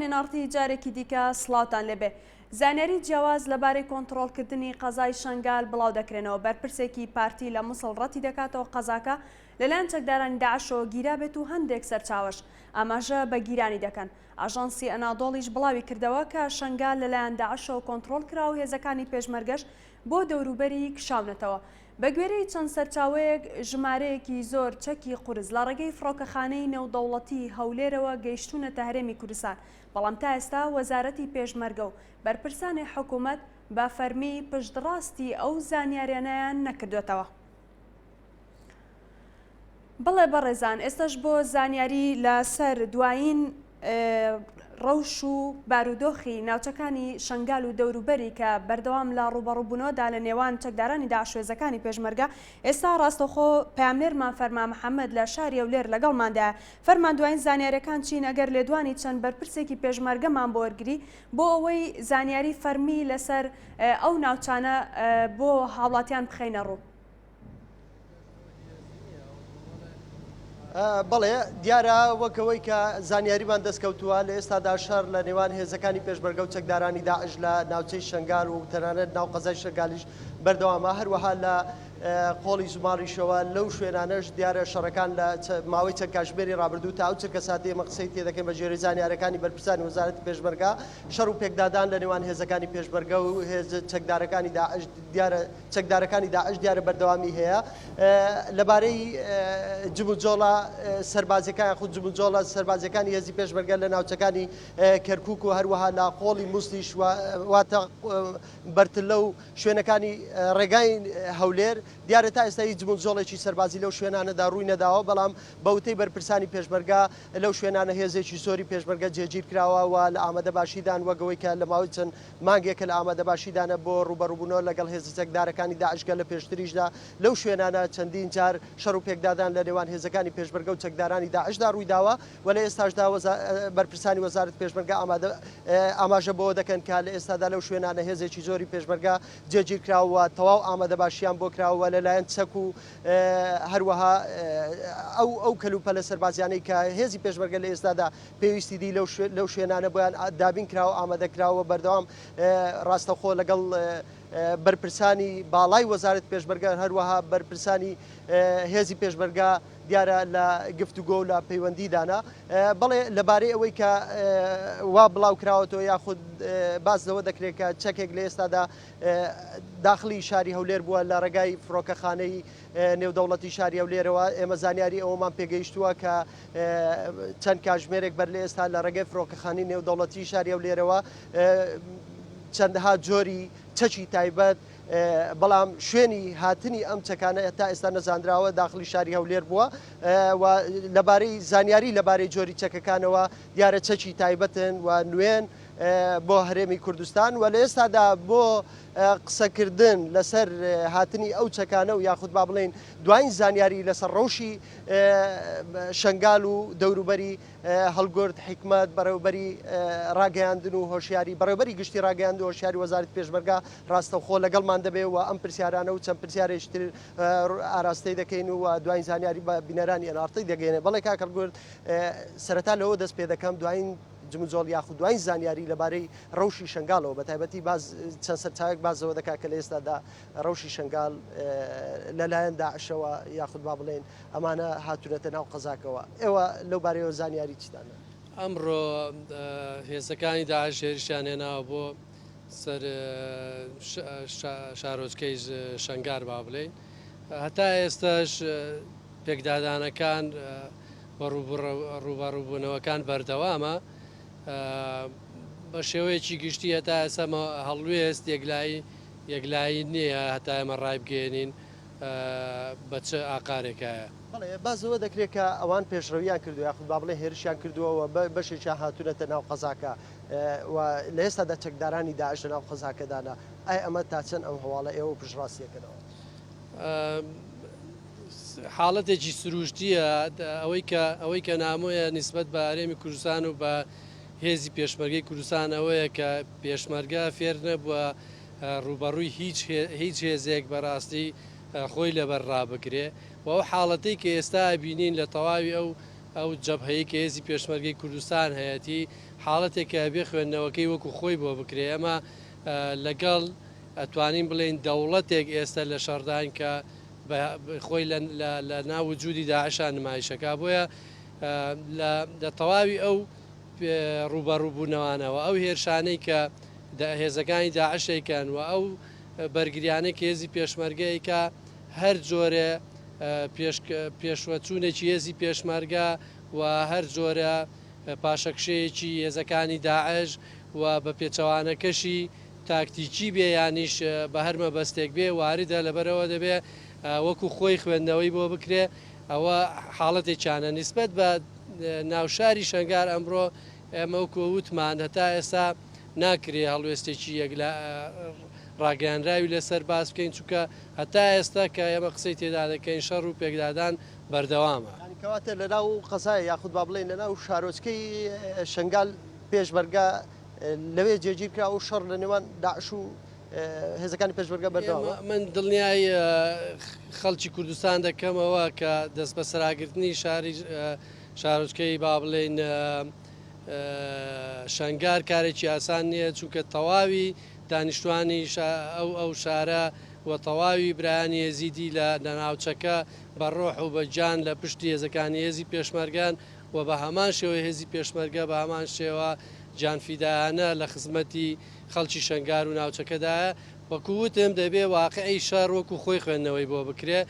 نێناڕتی جارێکی دیکە سڵاوتان لێبێ. زانیاری جیاواز لەبارەی کۆنتڕۆڵکردنی قەزای شنگال بڵاو دەکرێنەوە. بەرپرسێکی پارتی لە مووسڵ ڕەتی دەکاتەوە قەزاکە لەلایەن چەکدارانی داعشەوە گیرا بێت و هەندێک سەرچاوەش ئاماژە بە گیرانی دەکەن. ئاژانسی ئەنادۆڵیش بڵاوی کردەوە کە شنگال لەلایەن داعشەوە کۆنتڕۆڵ کرا و هێزەکانی پێشمەرگەش بۆ دەوروبەری کشاونەتەوە. بە گوێرەی چەند سەرچاوەیەک ژمارەیەکی زۆر چەکی قورس لە ڕێگەی فڕۆکەخانەی نێودەوڵەتی هەولێرەوە گەیشتونەتە هەرێمی کوردستان، بەڵام تا ئێستا وەزارەتی پێشمەرگە و بەرپرسانی حکوومەت بە فەرمی پشتڕاستی ئەو زانیاریانەیان نەکردوێتەوە. بڵێ بەڕێزان، ئێستش بۆ زانیاری لەسەر دوایین ڕەوش و بارودۆخی ناوچەکانی شنگال و دەوروبەری کە بەردەوام لە ڕوبەڕووبوونەوەدا لە نێوان چەکدارانی داعشێزەکانی پێشمەرگە، ئێستا ڕاستەوخۆ پامێرمان فەرمان محەممەد لە شاری ئەولێر لەگەڵماندا. فەرمان دوایین زانیاریەکان چین ئەگەر لێدوانی چەند بەرپرسێکی پێشمەرگەمان بۆ وەرگری بۆ ئەوەی زانیاری فەرمی لەسەر ئەو ناوچانە بۆ هاوڵاتیان بخەینە ڕوو. بەڵێ دیارە وەکەوەی کە زانیاریمان دەستکەوتووە لە ئێستادا شەڕ لە نێوان هێزەکانی پێشمەرگە و چەکدارانی داعش لە ناوچەی شنگال و تەنانەت ناو قەزای شنگالیش بەردەوامە، هەروەها لە قۆڵی زماڵیشەوە لەو شوێنانەش دیارە شەڕەکان لە ماوەی چەند کاتژمێری ڕابردوو تا ئەو چرکە ساتەیە مە قسەی تێدەکەین بە ژێری زانیاریەکانی بەرپرسانی وەزارەتی پێشمەرگە. شەڕ و پێکدادان لە نێوان هێزەکانی پێشمەرگە و هێز چەکدارەکانی داعش دیارە چەکدارەکانی داعش دیارە بەردەوامی هەیە. لەبارەی جموجۆڵە سەربازەکان خود جموجۆڵە سەربازەکانی هێزی پێشمەرگە لە ناوچەکانی کەرکووک و هەروەها لە قۆڵی مووسڵیش واتە بەرتلە و شوێنەکانی ڕێگای هەولێر دیارە تا ئێستا هیچ جموجۆڵێکی سەربازی لەو شوێنانەدا ڕووی نەداوە، بەڵام بەوتەی بەرپرسانی پێشمەرگە لەو شوێنانە هێزێکی زۆری پێشمەرگە جێگیر کراوە و لە ئامادەباشیدان وەگەوەی کە لە ماوەی چەند مانگێکە لە ئامادەباشیدانە بۆ ڕوبەڕووبوونەوە لەگەڵ هێزە چەکدارەکانی داعشگە لە پێشتریشدا لەو شوێنانە چەندین جار شەڕ و پێکدادان لە نێوان هێزەکانی پێشمەرگە و چەکدارانی داعشدا ڕوویداوە و لە ئێستاشدا بەرپرسانی وەزارەتی پێشمەرگە ئاماژە بۆ دەکەن کە لە ئێستادا لەو شوێنانە هێزێکی زۆری پێشمەرگە جێگیر کراوە تەواو ئامادەباشیان بۆ کراوە لەلایەن چەک و هەروەها ئەو کەلوپەلە سەربازیانەی کە هێزی پێشمەرگە لە ئێستادا پێویستی دی لەو شوێنانە بۆیان دابین کراوە ئامادەکراوە بەردەوام ڕاستەخۆ لەگەڵ بەرپرسانی باڵای وەزارەتی پێشمەرگە هەروەها بەرپرسانی هێزی پێشمەرگە دیارە لە گفتوگۆ و لە پەیوەندیدانا. بەڵێ لەبارەی ئەوەی کە وا بڵاو کراوەتەوە یاخود باسەوە دەکرێت کە چەکێک لە ئێستادا داخلی شاری هەولێر بووە لە ڕێگای فڕۆکەخانەی نێودەوڵەتی شاری هەولێرەوە. ئێمە زانیاری ئەوەمان پێگەیشتووە کە چەند کاتژمێرێک بەر لە ئێستا لە ڕێگەی فڕۆکەخانەی نێودەوڵەتی شاری هەولێرەوە چەندەها جۆری چەکی تایبەت بەڵام شوێنی هاتنی ئەم چەکانە تا ئێستا نەزانراوە داخلی شاری هەولێر بووە و لەبارەی زانیاری لەبارەی جۆری چەکەکانەوە دیارە چەکی تایبەتن و نوێن بۆ هەرێمی کوردستان و لە ئێستادا بۆ قسەکردن لەسەر هاتنی ئەو چەکانە و یاخود با بڵێن دوایین زانیاری لەسەر ڕەوشی شنگال و دەوروبەری هەڵگورد حکمت بەڕێوەبەری ڕاگەیاندن و هۆشیاری بەڕێوەبەری گشتی ڕاگەیاندن و هۆشیاری وەزارەتی پێشمەرگە ڕاستەوخۆ لەگەڵمان دەبێ و ئەم پرسیارانە و چەند پرسیارێشتر ئاراستەی دەکەین و دوایین زانیاری بە بینەرانی ئەنارتەی دەگەێنێ. بەڵێ کاکە گورد سەرەتا لەوە دەست پێ دەکەم دوایین جموجۆڵ یاخود دوایین زانیاری لەبارەی ڕەوشی شنگالەوە بە تایبەتی چەند سەرچاوێک بازەوە دەکات کە لە ئێستادا ڕەوشی شنگال لەلایەن داعشەوە یاخود با بڵێن ئەمانە هاتوونەتە ناو قەزاکەوە. ئێوە لەو بارەیەوە زانیاری چتانە؟ ئەمڕۆ هێزەکانی داعش هێرشیان هێناوە بۆ سەر شارۆچکەی شنگار با بڵێن. هەتا ئێستاش پێکدادانەکان بە ڕوبەڕووبوونەوەکان بەردەوامە بە شێوەیەکی گشتی هەتا ئێستا هەڵوێست یەکلایی نییە هەتا ئێمە ڕای بگەێنین بە چه ئاقارێکایە. بەڵێ بازەوە دەکرێت کە ئەوان پێشڕەویان کردو یاخود با بڵێ هێرشیان کردووەوە بەشێکیان هاتوونەتە ناو قەزاکە لە ئێستادا چەکدارانی داعش لە ناو قەزاکەدانا. ئایا ئەمە تا چەند ئەم هەواڵە ئێوە پشتڕاستیەکەنەوە؟ حاڵەتێکی سروشتیە ئەوەی کە نامۆیە نسبەت بە هەرێمی کوردستان و بە هێزی پێشمەرگەی کوردستان ئەوەیە کە پێشمەرگە فێر نەبووە ڕوبەڕووی هیچ هێزێک بەڕاستی خۆی لەبەر ڕابگرێ و ئەو حاڵەتەی کە ئێستا بینین لە تەواوی ئەو ئەو جەبهەیە کە هێزی پێشمەرگەی کوردستان هەیەی حاڵەتێکە بێ خوێندنەوەکەی وەکو خۆی بۆ بکرێ ئەمە لەگەڵ ئەتوانین بڵێن دەوڵەتێک ئێستا لە شەردان کە خۆی لە ناوجودی داعشان نمایشەکە بۆیە لە تەواوی ئەو ڕوبەڕووبوونەوانەوە ئەو هێرشانەی کە هێزەکانی داعشەکەن و ئەو بەرگریانەی کە هێزی پێشمەرگەیکە هەر جۆرە پێشوەچوونێکی هێزی پێشمەرگە و هەر جۆرە پاشەکشەیەکی هێزەکانی داعش و بە پێچەوانەکەشی تاکتیکی بێ یانیش بە هەر مەبەستێک بێ واریدە لەبەرەوە دەبێ وەکو خۆی خوێندنەوەی بۆ بکرێ ئەوە حاڵەتێکیانە نیسبەت بە ناوشاری شەنگار ئەمڕۆ ئێمە وەکو وتمان هەتا ئێستا ناکرێ هەڵوێستێکی یەک لە ڕاگەیانراوی لەسەر باس بکەین چونکە هەتا ئێستا کە ئێمە قسەی تێدا دەکەین شەڕ و پێکدادان بەردەوامە. کەواتە لەناو قەزای یاخود با بڵێن لەناو شارۆچکەی شنگال پێشمەرگە لەوێ جێگیر کرا و شەڕ لە نێوان داعش و هێزەکانی پێشمەرگە بەردەوامە. من دڵنیای خەڵکی کوردستان دەکەمەوە کە دەست بە سەراگرتنی شارۆچکەی با بڵێن شەنگار کارێکی ئاسان نییە چونکە تەواوی دانیشتوانی ئەو شارە و تەواوی برایانی هێزیدی لە ناوچەکە بە ڕۆح و بەجان لە پشتی هێزەکانی هێزی پێشمەرگان و بە هەمان شێوە هێزی پێشمەرگە بە هەمان شێوە جانفیدایانە لە خزمەتی خەڵکی شەنگار و ناوچەکەدایە وەکووتم دەبێ واقعی شار وەکو خۆی خوێندنەوەی بۆ بکرێ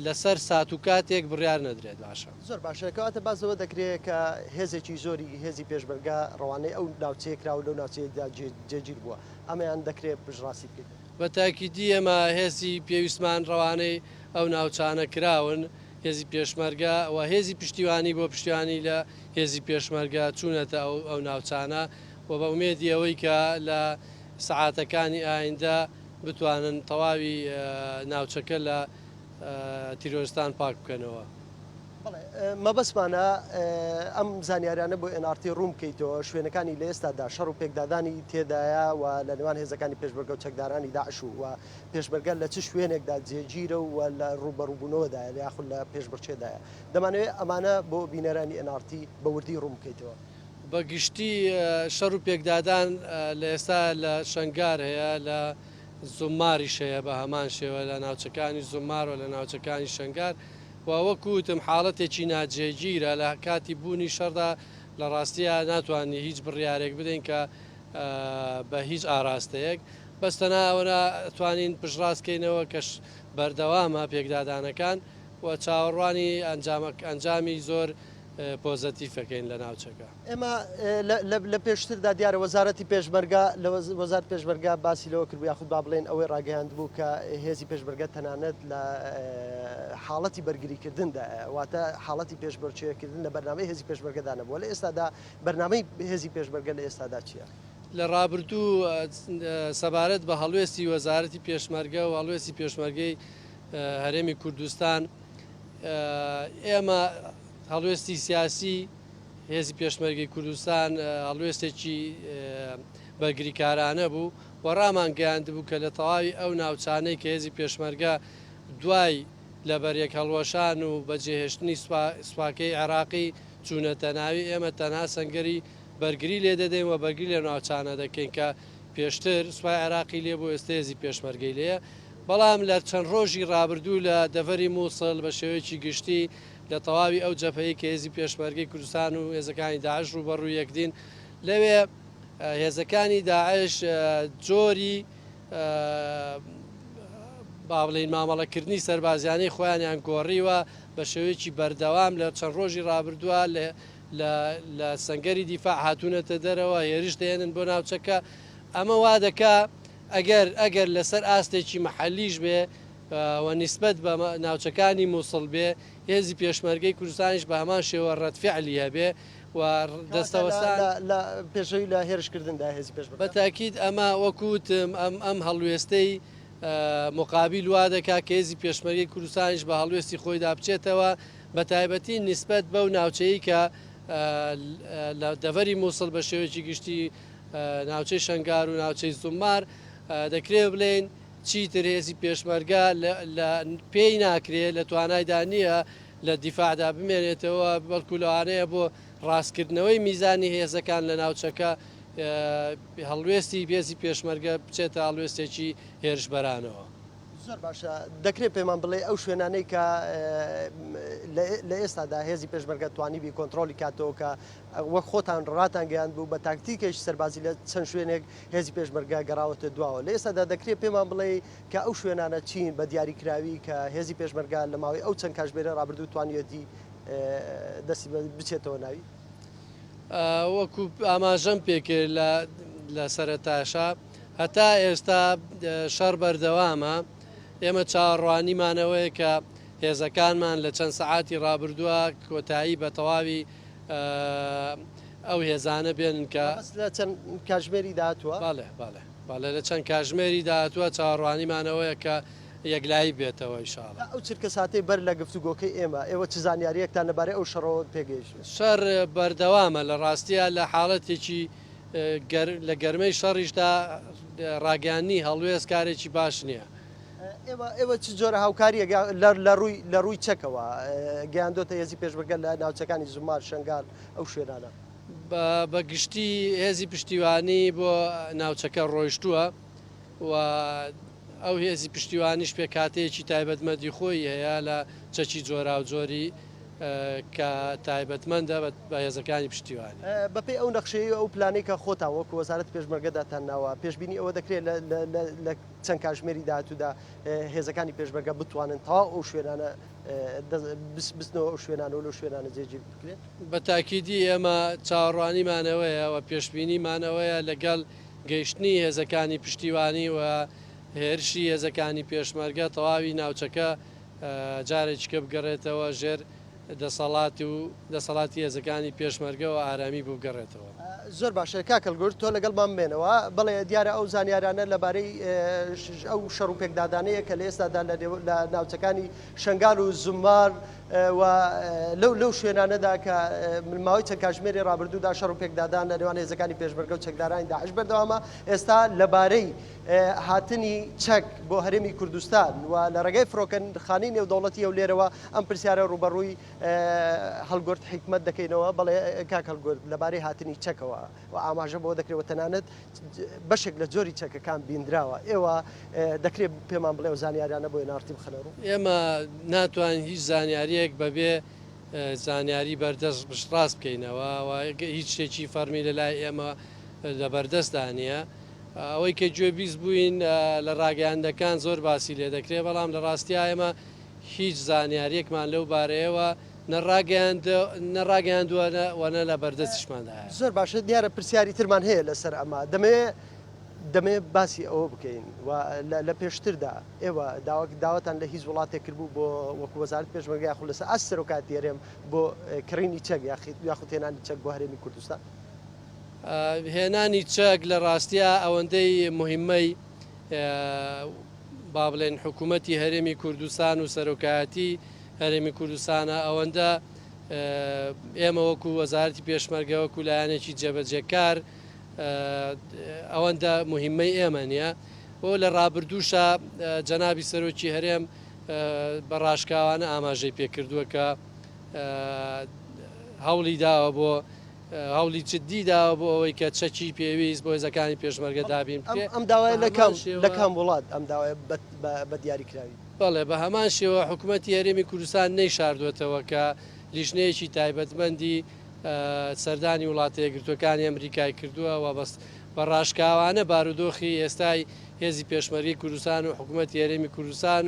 لەسەر سات و کاتێک بڕیار نەدرێت باشە زۆر باشەکەواتە بازەوە دەکرێت کە هێزێکی زۆری هێزی پێشمەرگە ڕەوانەی ئەو ناوچەیە کرا و لەو ناوچەیەدا جێگیر بووە ئەمەیان دەکرێت پژڕاستی بکەیت. بە تاکیدی ئەمە هێزی پێویستمان ڕەوانەی ئەو ناوچانە کراون هێزی پێشمەرگە و هێزی پشتیوانی بۆ پشتیوانی لە هێزی پێشمەرگە چوونەتە ئەو ناوچانە و بە ئومێدی ئەوەی کە لە سەعاتەکانی ئایندە بتوانن تەواوی ناوچەکە لە تیرۆرستان پاک بکەنەوە. مەبەسمانە ئەم زانیاریانە بۆ NRT ڕوون بکەیتەوە شوێنەکانی لە ئێستادا شەڕ و پێکدادانی تێدایە و لە نێوان هێزەکانی پێشمەرگە و چەکدارانی داعش و پێشمەرگە لە چ شوێنێکدا جێگیرە و لە ڕوبەڕووبوونەوەدایە یاخود لە پێشبڕچێدایە دەمانوێت ئەمانە بۆ بینەرانی NRT بە وردی ڕوون بکەیتەوە. بەگشتی شەڕ و پێکدادان لە ئێستا لە شەنگار هەیە لە زوماریش هەیە بە هەمان شێوە لە ناوچەکانی زومار و لە ناوچەکانی شەنگار و وەکوتم حاڵەتێکی ناجێگیرە لە کاتی بوونی شەردا لە ڕاستیە ناتوانانی هیچ بڕیارێک بدەین کە بە هیچ ئاراستەیەک بەستەنا ئەوە توانین پشڕاستکەینەوە کەش بەردەوامە پێکدادانەکان و چاوەڕوانی ئەنجامی زۆر پۆزەتیفەکەین لە ناوچەکە. ئێمە لە پێشتردا دیارە وەزارەتی پێشمەرگە لە وەزارەت پێشمەرگە باسی لەوە کرد یاخود با بڵێن ئەوەی ڕاگەیاند بوو کە هێزی پێشمەرگە تەنانەت لە حاڵەتی بەرگریکردندا واتە حاڵەتی پێشبڕچێکردن لە بەرنامەی هێزی پێشمەرگەدا نەبووە لە ئێستادا بەرنامەی هێزی پێشمەرگە لە ئێستادا چییە؟ لە ڕابردوو سەبارەت بە هەڵوێستی وەزارەتی پێشمەرگە و هەڵوێستی پێشمەرگەی هەرێمی کوردستان ئێمە هەڵوێستی سیاسی هێزی پێشمەرگەی کوردستان هەڵوێستێکی بەرگریکارانە بوو و ڕامان گەیاند بوو کە لە تەواوی ئەو ناوچانەی کە هێزی پێشمەرگە دوای لەبەرێک هەڵوەشان و بەجێهێشتنی سوپاکەی عێراقی چوونەتە ناوی ئێمە تەنها سەنگەری بەرگری لێ دەدەین و بەرگری لە ناوچانە دەکەین کە پێشتر سوپای عێراقی لێ بۆ ئێستا هێزی پێشمەرگەی لێە بەڵام لە چەند ڕۆژی ڕابردوو لە دەڤەری مووسڵ بە شێوەیەکی گشتی لە تەواوی ئەو جەبهەیە کە هێزی پێشمەرگەی کوردستان و هێزەکانی داعش ڕوبەڕوو یەکدین لەوێ هێزەکانی داعش جۆری با بڵێن مامەڵەکردنی سەربازیانەی خۆیانیان گۆڕیوە بە شێوەیەکی بەردەوام لە چەند ڕۆژی ڕابردووە لە سەنگەری دیفاع هاتوونەتە دەرەوە هێرش دێنن بۆ ناوچەکە ئەمە وا دەکا ئەگەر لەسەر ئاستێکی مەحەلیش بێ و نسبەت بە ناوچەکانی مووسڵ بێ هێزی پێشمەرگەی کوردستانیش بە هەمان شێوە ڕەتفعلی هەبێ و دەستەوەستان لە پێشەوی لە هێرشکردندا هێزی پێشمەرگە بە تاکید ئەمە وەکوتم ئەم هەڵوێستەی مقابل وا دەکا کە هێزی پێشمەرگەی کوردستانیش بە هەڵوێستی خۆیدا بچێتەوە بە تایبەتی نسبەت بەو ناوچەیە کە لە دەڤەری مووسڵ بە شێوەیەکی گشتی ناوچەی شەنگار و ناوچەی زومار دەکرێت بڵێن چیتر هێزی پێشمەرگە پێی ناکرێت لە توانایدا نییە لە دیفاعدا بمێنێتەوە بەڵکو لەوانەیە بۆ ڕاستکردنەوەی میزانی هێزەکان لە ناوچەکە هەڵوێستی بێزی پێشمەرگە بچێتە هەڵوێستێکی هێرشبەرانەوە. زۆر باشە دەکرێت پێمان بڵێ ئەو شوێنانەی کە لە ئێستادا هێزی پێشمەرگە توانیبی کۆنتترۆلی کاتەوە کە وەک خۆتان ڕاتان گەیان بوو بە تاکتیکێکی سەربازی لە چەند شوێنێک هێزی پێشمەرگە گەڕاوەتە دواوە لە ئێستادا دەکرێت پێمان بڵێ کە ئەو شوێنانە چین بە دیاریکراوی کە هێزی پێشمەرگە لە ماوەی ئەو چەند کاژمێرە ڕابردوو توانیەتی دەستی بچێتەوە ناوی وەکو ئاماژەم پێکرد لە سەرەتاشا هەتا ئێستا شەڕ بەردەوامە ئێمە چاڕوانیمانەوەی کە هێزەکانمان لە چەند سەعاتی ڕابردووە کۆتایی بە تەواوی ئەو هێزانە بێنن کە لە چەند کاژمێری داهاتووە باڵێ لە چەند کاژمێری داهاتووە چاڕوانیمانەوەیە کە یەکلایی بێتەوە ئیشاڵە ئەو چرکە ساتەی بەر لە گفتوگۆکەی ئێوە چ زانیاریەکتان لەبارەی ئەو شەڕەوە پێگەیشت شەڕ بەردەوامە لە ڕاستیە لە حاڵەتێکی لە گەرمەی شەڕیشدا ڕاگەیاننی هەڵوێست کارێکی باش نییە. ئێوە چ جۆرە هاوکاریە لە ڕووی چەکەوە گەیاندۆتە هێزی پێشبەرگە لە ناوچەکانی زمار شنگال ئەو شوێنانە بە گشتی هێزی پشتیوانی بۆ ناوچەکە ڕۆیشتووە و ئەو هێزی پشتیوانیش پێ کاتەیەکی تایبەتمەندی خۆی هەیە لە چەکی جۆرا و جۆری کە تایبەتمەندە بە هێزەکانی پشتیوانی بەپێی ئەو نەخشەیە ئەو پلانەی کە خۆتان وەکو وەزارەت پێشمەرگەداتان ناوە پێشبینی ئەوە دەکرێت لە چەند کاژمێری داهاتوودا هێزەکانی پێشمەرگە بتوانن تەواو ئەو شوێنانە بستنەوە ئەو شوێنانە و لەو شوێنانە جێگیر بکرێت بە تاکیدی ئێمە چاڕوانیمانەوەیە و پێشبینیمانەوەیە لەگەڵ گەیشتنی هێزەکانی پشتیوانی و هێرشی هێزەکانی پێشمەرگە تەواوی ناوچەکە جارێکیکە بگەڕێتەوە ژێر دەسەڵاتی هێزەکانی پێشمەرگە و ئارامی بوو بگەڕێتەوە. زۆر باشە کاکەلگورد تۆ لەگەڵمان بێنەوە بڵێ دیارە ئەو زانیارانە لەبارەی ئەو شەڕ و پێکدادانەیە کە لە ئێستادا لە ناوچەکانی شنگال و زمار لەو شوێنانەدا کە ماوەی چەند کاژمێری ڕابردوودا شەڕ و پێکدادان لە نێوان هێزەکانی پێشمەرگە و چەکدارانی داعش بەردەوامە ئێستا لەبارەی هاتنی چەک بۆ هەرێمی کوردستان و لە ڕێگەی فڕۆکەخانەی نێودەوڵەتی و لێرەوە ئەم پرسیارە ڕوبەڕووی هەڵگورد حکمت دەکەینەوە بەڵێ کاک هەڵگورد لەبارەی هاتنی چەکەوە و ئاماژە بۆ دەکرێتەوە تەنانەت بەشێک لە جۆری چەکەکان بیندراوە ئێوە دەکرێت پێمان بڵێ و زانیاریانە بۆی نارتی بخەنەوە ئێمە ناتوانین هیچ زانیاریەک بەبێ زانیاری بەردەست ڕاست بکەینەوە و هیچ شتێکی فەرمی لە لای ئێمە لە بەردەستدا نیە ئەوەی کە گوێبیست بووین لە ڕاگەیاندەکان زۆر باسی لێ دەکرێت بەڵام لە ڕاستی ئێمە هیچ زانیاریەکمان لەو بارەیەوە نەڕاگەیاندووەنە لە بەردەستیشماندا زۆر باشە دیارە پرسیاری ترمان هەیە لەسەر ئەمە دەمەوێت باسی ئەوە بکەین و لە پێشتردا ئێوە داوەتان لە هیچ وڵاتێک کردبوو بۆ وەکو وەزارەت پێشمەرگە یاخود لەسەر ئەسەر و کاتێرێم بۆ کڕینی چەک یاخود هێنانی چەک بۆ هەرێمی کوردستان هێنانی چەک لە ڕاستیە ئەوەندەی مهمەی با بڵێن حکوومەتی هەرێمی کوردستان و سەرۆکایەتی هەرێمی کوردستانە ئەوەندە ئێمە وەکو وەزارەتی پێشمەرگە وەکو لایەنێکی جێبەجێکار ئەوەندە مهمەی ئێمە نییە بۆ لە ڕابردووشە جەنابی سەرۆکی هەرێم بە ڕاشکاوانە ئاماژەی پێکردووە کە هەوڵی داوە بۆ هەوڵی جددی داوە بۆ ئەوەی کە چەکی پێویست بۆ هێزەکانی پێشمەرگە دابین ئەم داوای لە کام وڵات ئەم داوای بە دیاریکراوی بەڵێ بە هەمان شێوە حکوومەتی هەرێمی کوردستان نەیشاردوێتەوە کە لیژنەیەکی تایبەتمەندی سەردانی وڵاتە یەکگرتووەکانی ئەمریکای کردووە و بەست بە ڕاشکاوانە بارودۆخی ئێستای هێزی پێشمەرگی کوردستان و حکوومەتی هەرێمی کوردستان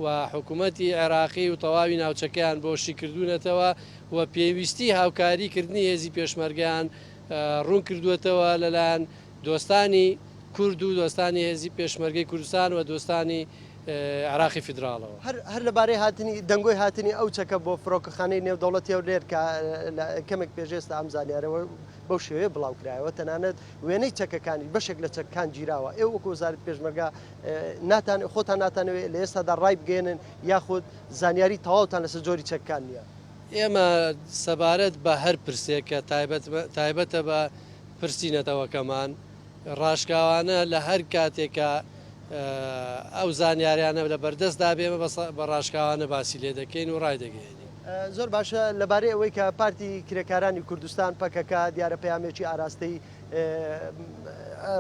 و حکوومەتی عێراقی و تەواوی ناوچەکەیان بۆشی کردوونەتەوە و پێویستی هاوکاریکردنی هێزی پێشمەرگیان ڕوون کردوێتەوە لەلایەن دۆستانی کورد و دۆستانی هێزی پێشمەرگەی کوردستان و دۆستانی عراقی فیدراڵەوە هەر لەبارەی هاتنی دەنگۆی هاتنی ئەو چەکە بۆ فڕۆکەخانەی نێودەوڵەتی و لێر کەمێک پێشێستا ئەم زانیارەوە بەو شێوەیە بڵاوکرایەوە تەنانەت وێنەی چەکەکانی بەشێک لە چەکەکان گیراوە ئێوە وەکو وەزارەت پێشمەرگە خۆتان ناتانەوێت لە ئێستادا ڕای بگەێنن یاخود زانیاری تەواوتان لەسەر جۆری چەکەکان نییە ئێمە سەبارەت بە هەر پرسێکە تایبەتە بە پرسیینەتەوەکەمان ڕاشکاوانە لە هەر کاتێکە ئەو زانیاریانە لە بەردەستدا بێمە بە ڕاشکاوانە باسی لێ دەکەین و ڕای دەگەێنین زۆر باشە لەبارەی ئەوەی کە پارتی کرێکارانی کوردستان پەکەکە دیارە پەیامێکی ئاراستەی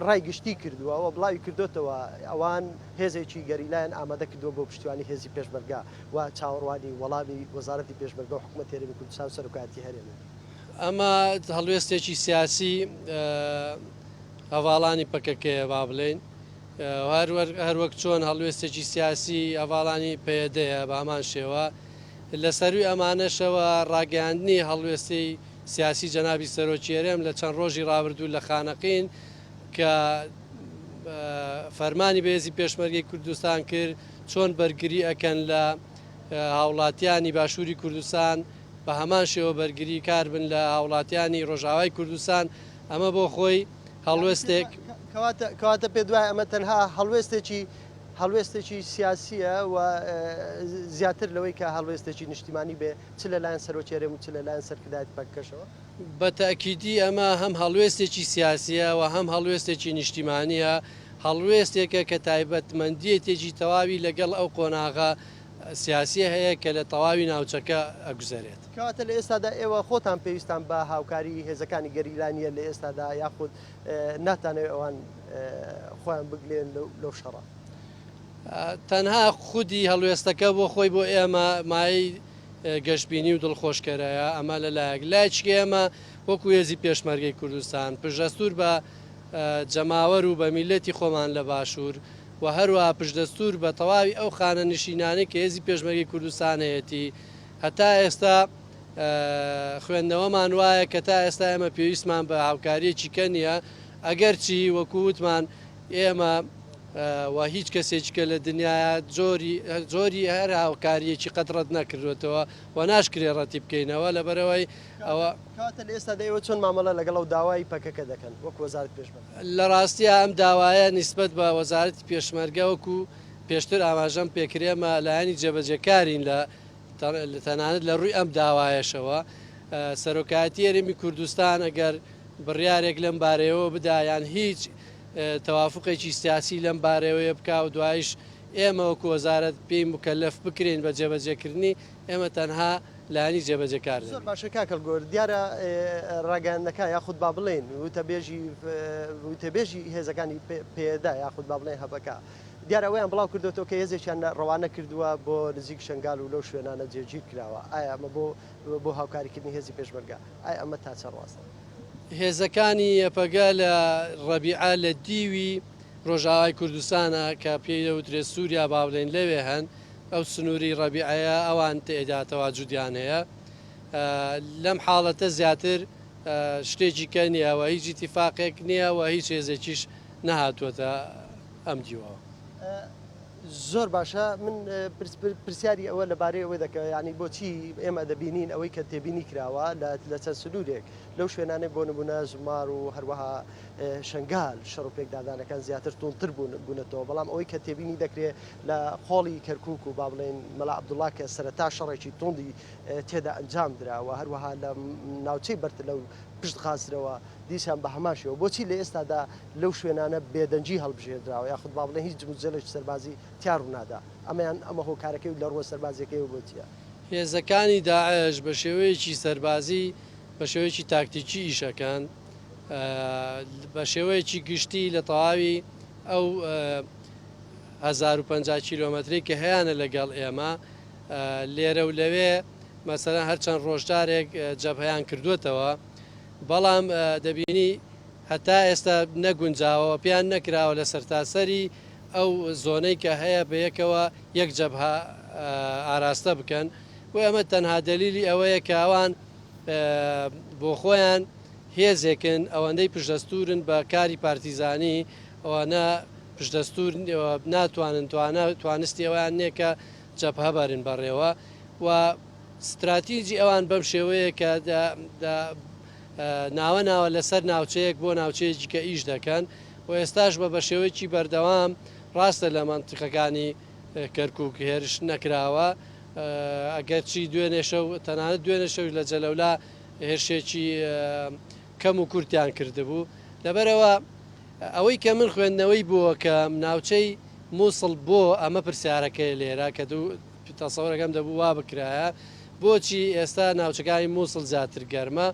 ڕای گشتی کردووە و بڵاوی کردوتەوە ئەوان هێزێکی گەریلایەن ئامادە کردووە بۆ پشتیوانی هێزی پێشمەرگا و چاوەڕوانی وەڵامی وەزارەتی پێشمەرگە و حکوومەت هێرمی کوردستان سەرۆکایەتی هەرێمە. ئەمە هەڵوێستێکی سیاسی هەواڵانی پەکەکەیە با بڵێن هەروەک چۆن هەڵوێستێکی سیاسی هەواڵانی پێدەیە بە هەمان شێوە لەسەروی ئەمانەشەوە ڕاگەاندنی هەڵوێستی سیاسی جەنابی سەرۆکیێرەم لە چەند ڕۆژی ڕابردوو لە خانەقین کە فەرمانی بەهێزی پێشمەرگەی کوردستان کرد چۆن بەرگری ئەکەن لە هاوڵاتیانی باشووری کوردستان بە هەمان شێوە بەرگری کار بن لە هاوڵاتیانی ڕۆژاوای کوردستان ئەمە بۆ خۆی هەڵوێستێک کەواتە پێ دوای ئەمە تەنها هەڵوێستێکی سیاسیە و زیاتر لەوەی کە هەڵوێستێکی نیشتیمانی بێ چ لەلایەن سەرۆکیێرەم و چ لەلایەن سەرکردایەتی پەکەشەوە. بە تاکیدی ئەمە هەم هەڵوێستێکی سیاسیە و هەم هەڵوێستێکی نیشتیمانیە هەڵوێستێکە کە تایبەتمەندیەتێکی تەواوی لەگەڵ ئەو قۆناغا سیاسی هەیە کە لە تەواوی ناوچەکە ئەگوزارێت. کەواتە لە ئێستادا ئێوە خۆتان پێویستان بە هاوکاری هێزەکانی گەریلانیە لە ئێستادا یاخود ناتانەوێت ئەوان خۆیان بگلێن لەو شەڕە. تەنها خودی هەڵوێستەکە بۆ خۆی بۆ ئێمە مای گەشتبینی و دڵخۆشکەرەیە ئەمە لەلایەک لایچکی ئێمە وەکو هێزی پێشمەرگەی کوردستان پشدەستور بە جەماوەر و بە میلەتی خۆمان لە باشوور و هەروە پشدەستور بە تەواوی ئەو خانە نشینانەی کە هێزی پێشمەرگەی کوردستان هەیەی هەتا ئێستا خوێندنەوەمان وایە کە تا ئێستا ئێمە پێویستمان بە هاوکاریەکی کەنیە ئەگەرچی وەکووتمان ئێمە و هیچ کەسێککە لە دنیاە جۆری هەر هاوکاریەکی قەتڕەت نەکردوێتەوە و ناشکرێ ڕەتی بکەینەوە لەبەرەوەی ئەوە لە ئێستا ئێوە چۆن مامەڵە لەگەڵ ئەو داوای پەکەکە دەکەن وەک وەزارەت پێشمەرگە. لە ڕاستیە ئەم داوایە نیسبەت بە وەزارەتی پێشمەرگە وەکو پێشتر ئاماژەم پێکرێمە لایەنی جێبەجێکارین لە تەنانەت لە ڕووی ئەم داوایەشەوە سەرۆکایەتی هەرێمی کوردستان ئەگەر بڕیارێک لەم بارەیەوە بدایان هیچ تەوافقێکی سیاسی لەم بارەوەیە بکە و دوایش ئێمە وەکو وەزارەت پێی مکەلەف بکرێن بە جێبەجێکردنی ئێمە تەنها لایەنی جێبەجێکار. زۆر باشە کاکەڵ گۆر دیارە ڕاگەیاندەکە یاخود با بڵێن وتەبێژی هێزەکانی پێدا یاخود با بڵێن هەبەکە دیارە ئەویان بڵاو کردوەوە کە هێزێکیان ڕەوانە کردووە بۆ نزیک شنگال و لەو شوێنانە جێگیر کراوە ئایا ئەمە بۆ هاوکاریکردنی هێزی پێشمەرگە ئایا ئەمە تا چەند ڕاستە؟ هێزەکانی ئەپەگا لە ڕەبیعا لە دیوی ڕۆژاوای کوردستانە کە پێی دەوترێت سووریا با بڵێن لەوێ هەن ئەو سنووری ڕەبیعەیە ئەوان تێداتەوە جودیان هەیە لەم حاڵەتە زیاتر شتێکی کە نییەوە هیچ ئیتیفاقێک نییە و هیچ هێزێکیش نەهاتووەتە ئەم دیوەوە. زۆر باشە من پرسیاری ئەوە لەبارەی ئەوە دەکە ینی بۆچی ئێمە دەبینین ئەوەی کە تێبینی کراوە لە چەند سنوورێک لەو شوێنانێک بۆ نمونە زمار و هەروەها شنگال شەڕ و پێکدادانەکان زیاتر تونتر بوونەتەوە بەڵام ئەوەی کە تێبینی دەکرێت لە خۆڵی کەرکووک و با بڵێن مەلا عەبدوڵڵا کە سەرەتا شەڕێکی توندی تێدا ئەنجام دراوە هەروەها لە ناوچەی بەرتە لەو پشت خاسترەوە دیسان بە هەماشەوە بۆچی لە ئێستادا لەو شوێنانە بێدەنجی هەڵبژێردراوە یاخود با بڵێن هیچ جموجلێکی سەربازی تیار و نادا ئەمەیان ئەمە هۆکارەکەی لە ڕوە سەربازیەکەی بۆچیە؟ هێزەکانی داعش بە شێوەیەکی سەربازی بە شێوەیەکی تاکتیکی ئیشەکان بە شێوەیەکی گشتی لە تەواوی ئەو 1050 کیلۆمەتری کە هەیەە لەگەڵ ئێمە لێرە و لەوێ مەسەرەن هەرچەند ڕۆژدارێک جەبهەیان کردوێتەوە بەڵام دەبینی هەتا ئێستا نەگونجاوە پێیان نەکراوە لە سەرتاسەری ئەو زۆنەی کە هەیە بەیەکەوە یەک جەبهە ئاراستە بکەن و ئەمە تەنها دەلیلی ئەوەیە کە ئەوان بۆ خۆیان هێزێکن ئەوەندەی پشدەستورن بە کاری پارتیزانی ئەوانە پشدەستور ناتوانن توانستی ئەویان نییە جەبهە بەرن بەڕێوە و استراتیجی ئەوان بەم شێوەیە کە ناوە ناوە لەسەر ناوچەیەک بۆ ناوچەیەکی کە ئیش دەکەن و ئێستاش بە شێوەیەکی بەردەوام ڕاستە لە مەنتیقەکانی کەرکووک هێرش نەکراوە ئەگەرچی دوێنێ شەو تەنانەت دوێنێ شەوی لە جەلەولا هێرشێکی کەم و کورتیان کردبوو لەبەرەوە ئەوەی کە من خوێندنەوەی بووە کە ناوچەی مووسڵ بۆ ئەمە پرسیارەکەی لێرە کە دوو تەسەوەرەکەم دەبوو وا بکرایە بۆچی ئێستا ناوچەکانی مووسڵ زیاتر گەرمە.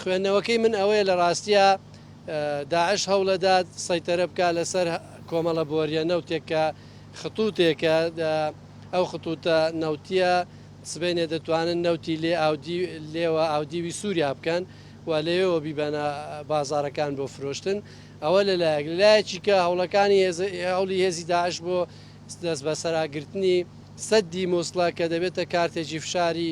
خوێندنەوەکەی من ئەوەیە لە ڕاستیە داعش هەوڵەدات سەیتەرە بکات لەسەر کۆمەڵە بۆریە نەوتێکە خطوتێکە ئەو خطوتە نەوتیە سبینێ دەتوانن نەوتی لێوە ئاودیوی سووریا بکەن و لێەوە بیبەنە بازارەکان بۆ فرۆشتن. ئەوە لەلایەک لایەکی کە هەوڵەکانی هەوڵی هێزی داعش بۆ دەست بە سەراگرتنی سەدی مووسڵە کە دەبێتە کارتێکی فشاری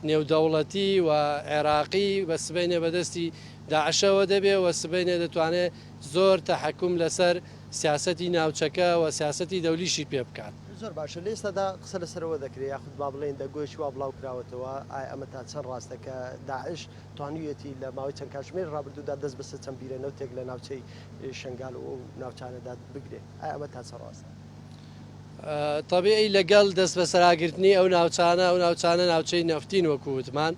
نێودەوڵەتی و عێراقی بە سبینێ بەدەستی داعشەوە دەبێ و سبینێ دەتوانێت زۆر تەحەکوم لەسەر سیاسەتی ناوچەکە و سیاسەتی دەولیشی پێ بکات. زۆر باشە لە ئێستادا قسە لەسەرەوە دەکرێت یاخود با بڵێن دەگوێش وا بڵاو کراوەتەوە ئەمە تا چەند ڕاستەکە داعش توانویەتی لە ماوەی چەند کاتژمێر ڕابردوودا دەست بەسەر چەند بیرەنەوتێک لە ناوچەی شنگال و ناوچانەدا بگرێ ئەمە تا چەند ڕاستە. طبیعی لەگەڵ دەست بە سەراگرتنی ئەو ناوچانە ناوچەی نەفتین وەکو وتمان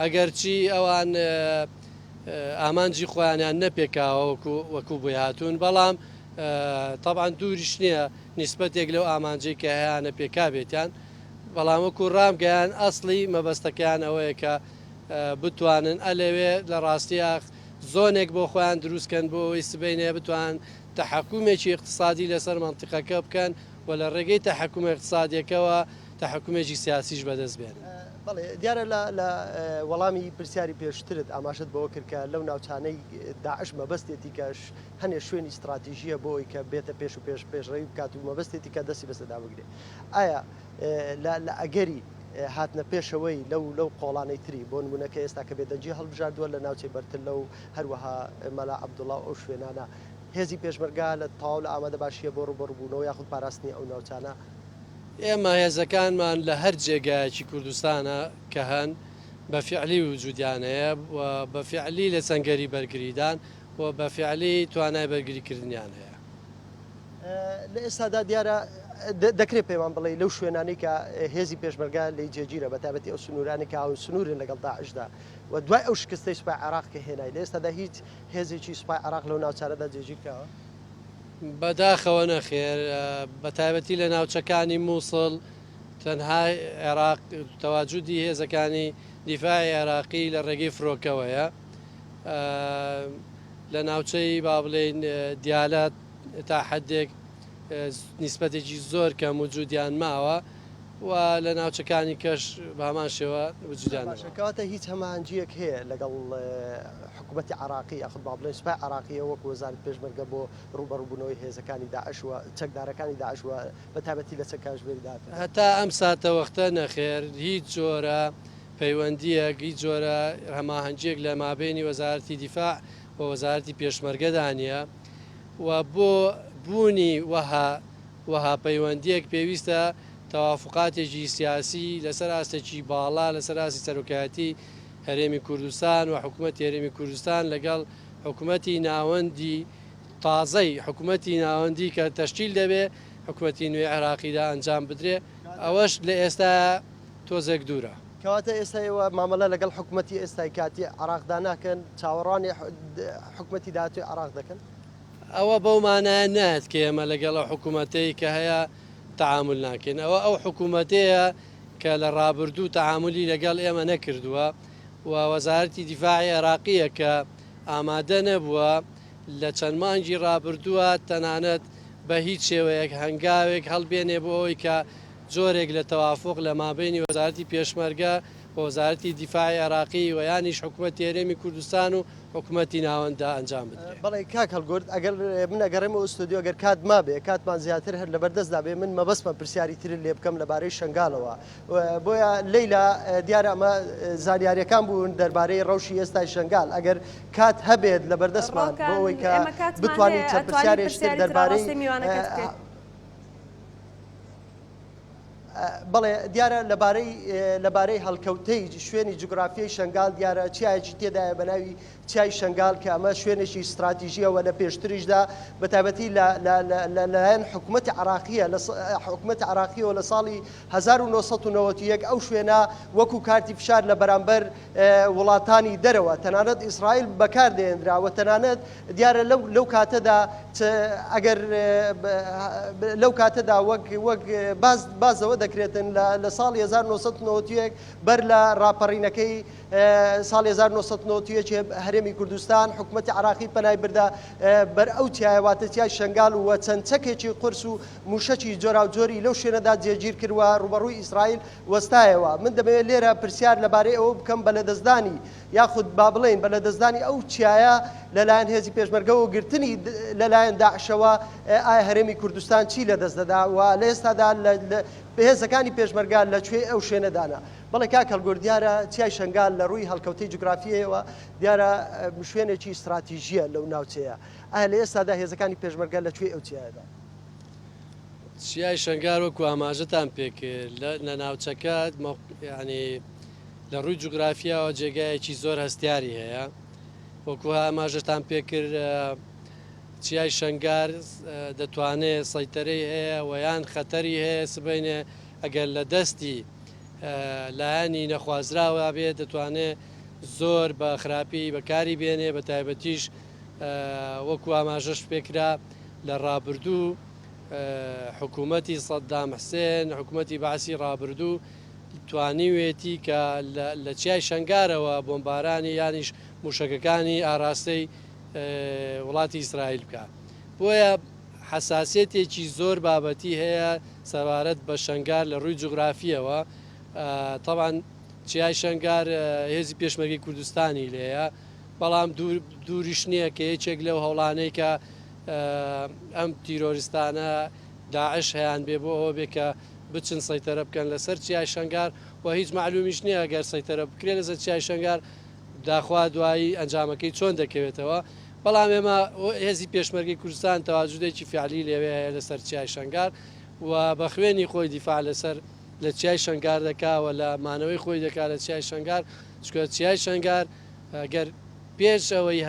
ئەگەرچی ئەوان ئامانجی خۆیانیان نەپێکاوە وەکو بۆی هاتوون بەڵام طبعاً دووریش نییە نیسبەتێک لەو ئامانجەی کە هەیەە پێکابێتیان بەڵام وەکو ڕامگەیان ئەسڵی مەبەستەکەیان ئەوەیە کە بتوانن ئەلەوێ لە ڕاستیە زۆنێک بۆ خۆیان دروستکەن بۆ ئەوەی سبینێ بتوان تەحەکومێکی اقتصادی لەسەر منتیقەکە بکەن و لە ڕێگەی تەحەکومە اقتصادیەکەوە تەحەکومێکی سیاسیش بەدەست بێن. بەڵێ دیارە لە وەڵامی پرسیاری پێشترت ئاماژت بەوە کرد کە لەو ناوچانەی داعش مەبەستێتی کەش هەنێ شوێنی استراتیژیە بۆ ئەوی کە بێتە پێش و پێشڕەوی بکات و مەبەستێتی کە دەستی بەسەدا بگرێ. ئایا لە ئەگەری هاتنە پێشەوەی لەو قۆڵانەی تری بۆ نمونونەکە ئێستا کە بێدەنجی هەڵبژاردووە لە ناوچەی بەرتر لەو هەروەها مەلا عەبدوڵڵا ئەو شوێنانە هێزی پێشمەرگا لە تەواو لە ئامادە باشیە بۆ ڕوبەڕووبوونەوە یاخود پاراستنی ئەو ناوچانە. ئێمە هێزەکانمان لە هەر جێگایەکی کوردستانە کە هەن بە فیعلی وجودیانەیە و بە فیعلی لە سەنگەری بەرگریدان و بە فیعلی توانای بەرگریکردنیان هەیە. لە ئێستادا دیارە دەکرێت پێمان بڵێ لەو شوێنانی کە هێزی پێشمەرگا لی جێگیرە بە تابەتی ئەو سنوورانی کە ئەو سنوورن لەگەڵ داعشدا و دوای ئەو شکستەی سوپای عێراق کە هێنای لە ئێستادا هیچ هێزێکی سوپای عێراق لەو ناوچانەدا جێگیرکەوە. بەداخەوە نەخێر بە تایبەتی لە ناوچەکانی مووسڵ تەنها عێراق تەواجودی هێزەکانی دیفاعی عێراقی لە ڕێگەی فرۆکەوەیە لە ناوچەی با بڵێن دیالات تا حدێک نیسبەتێکی زۆر کە موجودیان ماوە و لە ناوچەکانی کەش بامان شێوە وجودیان کەواتە هیچ هەمانجیەک هەیە لەگەڵ حکوومەتی عراقی یاخود با بڵێن سوپای عراقیە وەکو وەزارەتی پێشمەرگە بۆ ڕوبەڕووبوونەوەی هێزەکانی داعش و چەکدارەکانی داعش و بە تایبەتی لە چەند کاتژمێریدا هەتا ئەم ساتە وەختە نەخێر هیچ جۆرە پەیوەندیەک هیچ جۆرە هەماهەنگیەک لە مابینی وەزارەتی دیفاع و وەزارەتی پێشمەرگەدانە و بۆ بوونی وەها پەیوەندیەک پێویستە تەوافقاتێکی سیاسی لەسەر ئاستێکی باڵا لەسەر ئاستی سەرۆکایەتی هەرێمی کوردستان و حکوومەتی هەرێمی کوردستان لەگەڵ حکوومەتی ناوەندی تازەی حکوومەتی ناوەندی کە تەشکیل دەبێ حکوومەتی نوێی عێراقیدا ئەنجام بدرێ ئەوەش لە ئێستا تۆزێک دوورە. کەواتە ئێستاەوە مامەلە لەگەڵ حکوومەتی ئێستای کاتی عراقدا ناکەن چاوەڕانی حکوومەتی داهاتوی عراق دەکەن. ئەوە بەومانایە نات کە ئێمە لەگەڵ حکوومەتەی کە هەیە تەعامل ناکەین ئەو حکوومەتەیە کە لە ڕابردوو تەعاملی لەگەڵ ئێمە نەکردووە و وەزارەتی دیفاعی عێراقیە کە ئامادە نەبووە لە چەند مانگی ڕابردووە تەنانەت بە هیچ شێوەیەک هەنگاوێک هەڵبێنێ بۆ ئەوی کە جۆرێک لە تەوافق لە مابینی وەزارەتی پێشمەرگە بە وەزارەتی دیفاعی عێراقی و یانیش حکوومەتی هەرێمی کوردستان و حکوومەتی ناوەندا ئەنجام بدرێت. بەڵێ کاک هەڵگورد ئەگەر من ئەگەڕێمەوە ئوستودیۆ ئەگەر کات مابێ کاتمان زیاتر هەر لەبەردەستدا بێ من مەبەستمە پرسیاری تر لێ بکەم لەبارەی شنگالەوە بۆیە لەیلا دیارە ئەمە زانیاریەکان بوون دەربارەی ڕەوشی ئێستای شنگال ئەگەر کات هەبێت لەبەردەستمان بۆ ئەوەی کە بتوانین چەند پرسیارێشتر دەربارەی بەڵێ دیارە لەبارەی هەڵکەوتەی شوێنی جوگرافیای شنگال دیارە چیایەکی تێدایە بە ناوی چای شنگال کە ئەمە شوێنێکی استراتیژیەوە لە پێشتریشدا بە تایبەتی لەلایەن حکوومەتی عراقیەوە لە ساڵی 1991 ئەو شوێنە وەکو کارتی فشار لە بەرامبەر وڵاتانی دەرەوە تەنانەت ئیسرائیل بەکاردێنراوە تەنانەت دیارە لەو کاتەدا ئەگەر لەو کاتەدا وەک بازەوە دەکرێتن لە ساڵی 1991 بەر لە ڕاپەڕینەکەی ساڵی 1991 هەرێمی کوردستان حکوومەتی عراقی پەنای بردا بەر ئەو تایواتە تیای شنگال و چەند چەکێکی قرس و موشەکی جۆرا و جۆری لەو شوێنەدا جێگیر کردووە ڕوبەڕووی ئیسرائیل وەستایەوە. من دەبێت لێرە پرسیار لەبارەی ئەوە بکەم بە لەدەستدانی یاخود با بڵێن بە لەدەستدانی ئەو چایە لەلایەن هێزی پێشمەرگە و گرتنی لەلایەن داعشەوە ئایا هەرێمی کوردستان چی لەدەست دەدا و لە ئێستادا هێزەکانی پێشمەرگە لەکوێ ئەو شوێنەدانە. بەڵێ کاک هەڵگورد دیارە چای شنگال لە ڕووی هەڵکەوتەی جوگرافیەوە دیارە شوێنێکی استراتیژیە لەو ناوچەیە. ئایا لە ئێستادا هێزەکانی پێشمەرگە لەکوێ ئەو چایەدا؟ چیای شنگار وەکو ئاماژەتان پێکرد لە ناوچەکە ینی لە ڕووی جوگرافیاوە جێگایەکی زۆر هەستیاری هەیە وەکو ئاماژەتان پێکرد چیای شنگار دەتوانێت سەیتەرەی هەیە و یان خەتەری هەیە سبینێ ئەگەر لە دەستی لایەنی نەخوازراوە بێت دەتوانێت زۆر بە خراپی بەکاری بێنێ بە تایبەتیش وەکو ئاماژەش پێکرا لە ڕابردوو حکوومەتی سەدام حوسێن حکوومەتی باسی ڕابردوو توانیوێتی کە لە چیای شنگارەوە بۆمبارانی یانیش موشەکەکانی ئاراستەی وڵاتی ئیسرائیل بکە. بۆیە حساسێتێکی زۆر بابەتی هەیە سەبارەت بە شنگار لە ڕووی جوگرافیەوە. طبعاً چیای شنگار هێزی پێشمەرگەی کوردستانی لێیە بەڵام دووریش نییە کە یەکێک لەو هەوڵانەی کە ئەم تیرۆریستانە داعش هەیان بێ بۆ ئەوە بێ کە بچن سەیتەرە بکەن لەسەر چیای شنگار و هیچ معلومیش نییە ئەگەر سەیتەرە بکرێت لەسەر چیای شنگار داخوا دوایی ئەنجامەکەی چۆن دەکەوێتەوە. بەڵام ئێمە هێزی پێشمەرگەی کوردستان تەواجودێکی فعلی لێوێ هەیە لەسەر چیای شنگار و بە خوێنی خۆی دیفاع لەسەر لە چیای شنگار دەکاوە لە مانەوەی خۆی دەکات لە چیای شنگار چکە چیای شنگار گەر پێش ئەوەی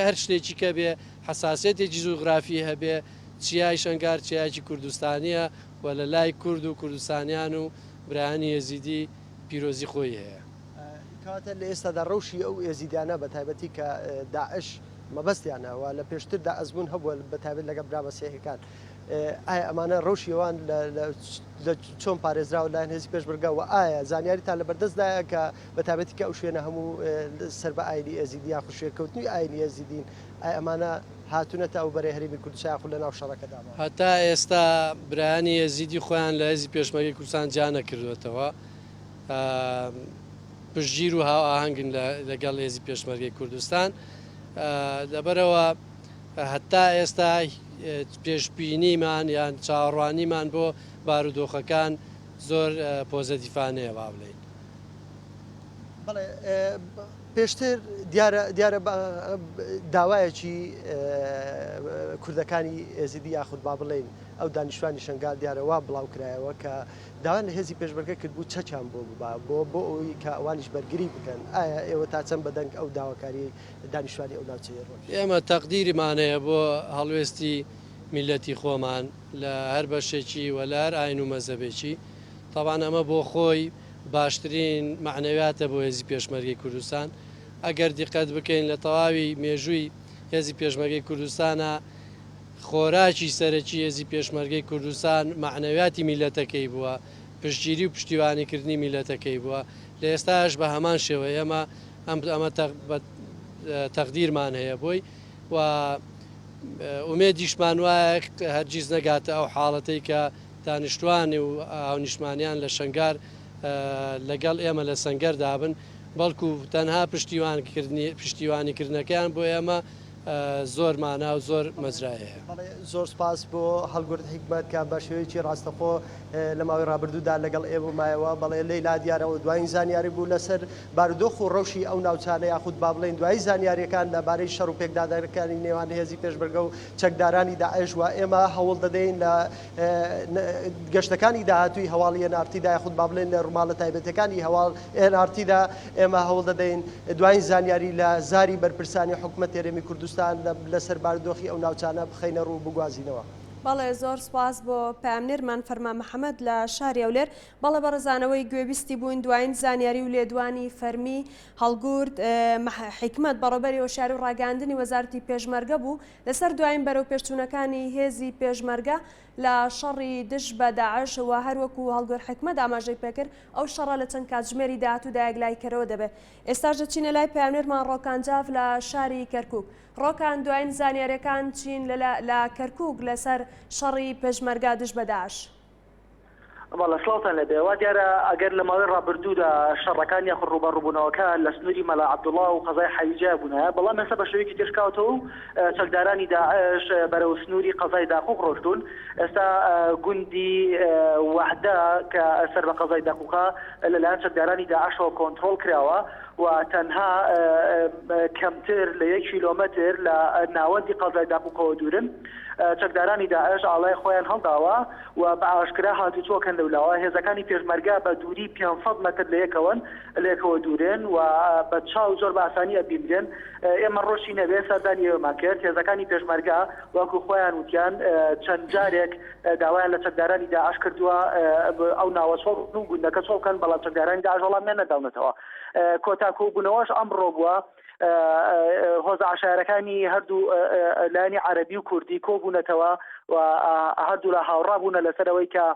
هەر شتێکی کە بێ حساسێتێکی جوگرافی هەبێ چیای شنگار چیاکی کوردستانیە و لە لای کورد و کوردستانیان و برایانی ێزیدی پیرۆزی خۆی هەیە. کاتە لە ئێستادا ڕەوشی ئەو ئێزیدانە بە تایبەتی کە داعش مەبەستیانەوە لە پێشتردا ئەزمون هەبووە بە تایبەت لەگە برامەسیحەکان. ئایا ئەمانە ڕەوشیەوان لە چۆن پارێزراوە لایەن هێزی پێشمەرگە و ئایا زانیاریتان لە بەردەستدایە کە بە تایبەتی کە ئەو شوێنە هەموو سەر بە ئاینی ئێزیدی یا خوشێکەوتنی ئاینی ئێزیدین ئایا ئەمانە هاتوونەتە ئەو بەرەی هەرێمی کوردستان خو لە ناو شەڕەکەدا هەتا ئێستا برایانی ئێزیدی خۆیان لە هێزی پێشمەرگەی کوردستان جا نەکردوێتەوە پشتگیر و هاوئاهەنگن لەگەڵ هێزی پێشمەرگەی کوردستان لەبەرەوە هەتا ئێستا پێشبینیمان یان چاوەڕوانیمان بۆ بارودۆخەکان زۆر پۆزەتیفانەیە وا بڵێین. بەڵێ پێشتر دیارە داوایەکی کوردەکانی ئێزیدی یاخود با بڵێن ئەو دانیشتوانی شنگال دیارە وا بڵاو کرایەوە کە داوان لە هێزی پێشمەرگە کرد بوو چەچیان بۆ ئەوی کە ئەوانیش بەرگری بکەن. ئایا ئێوە تا چەند بەدەنگ ئەو داواکاری دانیشتوانی ئەو ناوچەیە ڕۆژ؟ ئێمە تەقدیریمانەیە بۆ هەڵوێستی میلەتی خۆمان لە هەر بەشێکی وە لە هەر ئاین و مەزەبێکی. تاوان ئەمە بۆ خۆی باشترین معنەویاتە بۆ هێزی پێشمەرگەی کوردستان. ئەگەر دیقەت بکەین لە تەواوی مێژووی هێزی پێشمەرگەی کوردستانە خۆراکی سەرەکی هێزی پێشمەرگەی کوردستان معنەویاتی میلەتەکەی بووە، پشتگیری و پشتیوانیکردنی میلەتەکەی بووە. لە ئێستاش بە هەمان شێوە ئێمە ئەمە تەقدیرمان هەیە بۆی و ئومێدیشمان وایە هەرگیز نەگاتە ئەو حاڵەتەی کە دانیشتوانی و ئاونیشتمانیان لە شنگار لەگەڵ ئێمە لە سەنگەر دابن، بەڵکو تەنها پشتیوانیکردنەکەیان بۆ ئێمە زۆر مانا و زۆر مەزرایەیە. زۆر سپاس بۆ هەڵگورد حکمت کە بە شێوەیەکی ڕاستەخۆ لە ماوەی ڕابردوودا لەگەڵ ئێوە مایەوە بەڵێ لەیلا دیارەوە دوایین زانیاری بوو لەسەر بارودۆخ و ڕەوشی ئەو ناوچانە یاخود با بڵێن دوای زانیاریەکان لەبارەی شەڕ و پێکدادانەکانی نێوان هێزی پێشمەرگە و چەکدارانی داعش و ئێمە هەوڵ دەدەین لە گەشتەکانی داهاتووی هەواڵی NRTدا یاخود با بڵێن لە ڕماڵە تایبەتەکانی هەواڵ NRTدا ئێمە هەوڵ دەدەین دوایین زانیاری لە زاری بەرپرسانی حکومەت هێرێمی کوردستان لەسەر بارودۆخی ئەو ناوچانە بخەینە ڕوو بگوازینەوە. بەڵێ زۆر سپاس بۆ پامنێرمان فەرمان محەممەد لە شاری ئەولێر بەڵێ بەڕزانەوەی گوێبیستی بووین دوایین زانیاری و لێدوانی فەرمی هەڵگورد حکمت بەڕۆبەری هۆشیاری و ڕاگەاندنی وەزارەتی پێشمەرگە بوو لەسەر دوایین بەرەو پێشچوونەکانی هێزی پێشمەرگە لە شەڕی دژ بە داعش و هەروەکو هەڵگورد حکمت ئاماژەی پێکرد ئەو شەڕە لە چەند کاتژمێری داهاتوودا یەکلایکەرەوە دەبێت. ئێستاش دەچینە لای پامنێرمان ڕۆکانجاف لە شاری کەرکووک. ڕۆکان دوایین زانیاریەکان چین لە کەرکووک لەسەر شەڕی پێشمەرگە دژ بە داعش. والله سڵاتان لەبێ وا دیارە ئەگەر لە ماوەی ڕابردوودا شەڕەکان یاخود ڕوبەڕووبوونەوەکە لە سنووری مەلا عەبدوڵڵا و قەزای حەیجا بوونە بەڵام ئێستا بە شێوەیەکی تێشکاوتەوە و چەکدارانی داعش بەرەو سنووری قەزای داقوق ڕۆشتون. ئێستا گوندی وەحدە کە سەر بە قەزای داقوقا لەلایەن چەکدارانی داعشەوە کۆنتڕۆڵ کراوە و تەنها کەمتر لە 1 کیلۆمەتر لە ناوەندی قەزای داقوقەوە دوورن. چەکدارانی داعش ئاڵای خۆیان هەڵداوە و بە ئاشکرا هاتوچۆکەن لەولاوە هێزەکانی پێشمەرگە بە دووری 500 مەتر لەیەکەوە دوورن و بە چاو زۆر بە ئاسانی ئەبینرێن. ئێمە ڕۆژی نەبێ سەردانی ئێوەمان کرد هێزەکانی پێشمەرگە وەکو خۆیان وتیان چەند جارێک داوایان لە چەکدارانی داعش کردووە ئەو ناوەچۆڵ و گوندەکە چۆڵکەن بەڵام چەکدارانی داعش وەڵامیان نەداونەتەوە. کۆتاکۆبوونەوەش ئەمڕۆ بووە هۆزە عشایرەکانی هەردوو لایەنی عەرەبی و کوردی کۆبوونەتەوە و هەردوو لە هاوڕابوونە لەسەرەوەی کە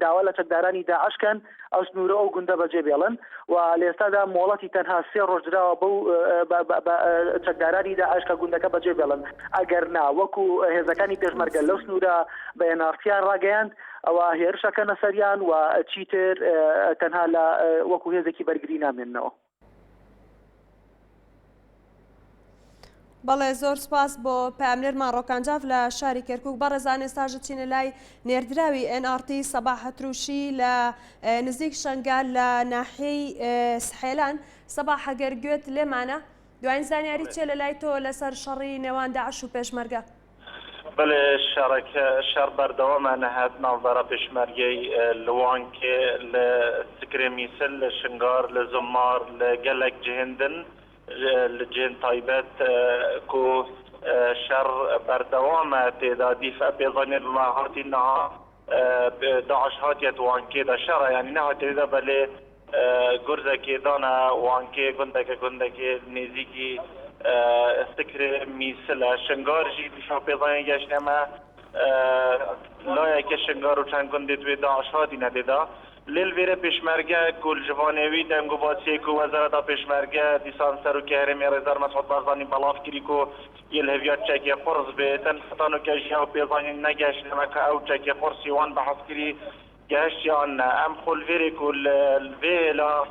داوا لە چەکدارانی داعشکەن ئەو سنوورە و گوندە بەجێ بێڵن و لە ئێستادا مۆڵەتی تەنها 3 ڕۆژ درراوە بەو چەکدارانی داعش کە گوندەکە بەجێ بێڵن ئەگەر نا وەکو هێزەکانی پێشمەرگە لەو سنوورە بە NRTیان ڕاگەیاند ئەوە هێرشەکەنە سەریان و چیتر تەنها لە وەکو هێزێکی بەرگری نامێننەوە. بەڵێ زۆر سپاس بۆ پامنێرمان ڕۆکانجاف لە شاری کەرکووک بەڕێزان ئێستاژە چینە لای نێردراوی NRT سەباح هەتروشی لە نزیک شەنگال لە ناحیەی سحێلان. سەباح هەگەر گوێت لێمانە دوایین زانیاری چێ لە لای تۆ لەسەر شەڕی نێوان داعش و پێشمەرگە؟ بله شر بردوام هات نظر پشمرگی لوانکه لسکر میسل لشنگار لزمار لگلک جهندن لجهن طایبت کو شر بردوام تعدادی فبیضانی الله هاتی نها داعش هاتیت وانکه دا شر یعنی نه هاتی دا بله گرزه که دانا وانکه گندگه نزیکی استکر میسل شنگار جی پیشا پیضانی گشت اما لایه که شنگار و چند گنده توی داعش هاتی ندیده لیل ویره پیشمرگه کل جوانوی دنگو باسی که وزارت پیشمرگه دیسان سر و که هرمی رزار مسعود بارزانی بلاف کری که یه الهویات چکی قرص بیتن خطانو که جیو پیضانی نگشت اما که او چکی قرصی وان بحث کری گشت یا نه ام خل ویره کل ویلا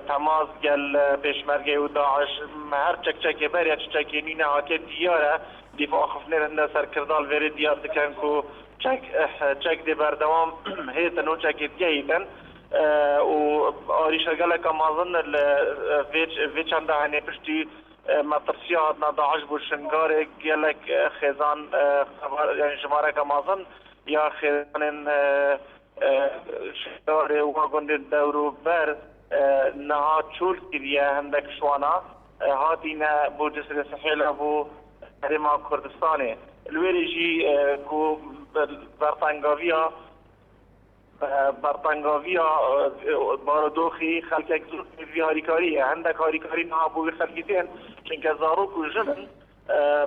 تماس گل پیشمرگه و داعش هر چک بری چکی نینه هاتی دیاره دیفاع خفنه رنده سرکردال وری دیار دکن که چک دی بردوام هیتن و چک دیگه و آریشه گلک امازن وی چنده هنه پشتی مطرسیات داعش بو شنگار گلک خیزان یعنی شماره امازن یا خیزان شنگار و گنده دورو بر نها چول کریه هندک شوانا هاتینا بو جسر سحیل بو هرما کردستانه الویری جی کو برطنگاویا باردوخی خلک زور وی هاریکاریه هندک هاریکاری نها بو خلکیتین چنکه زاروک و جبن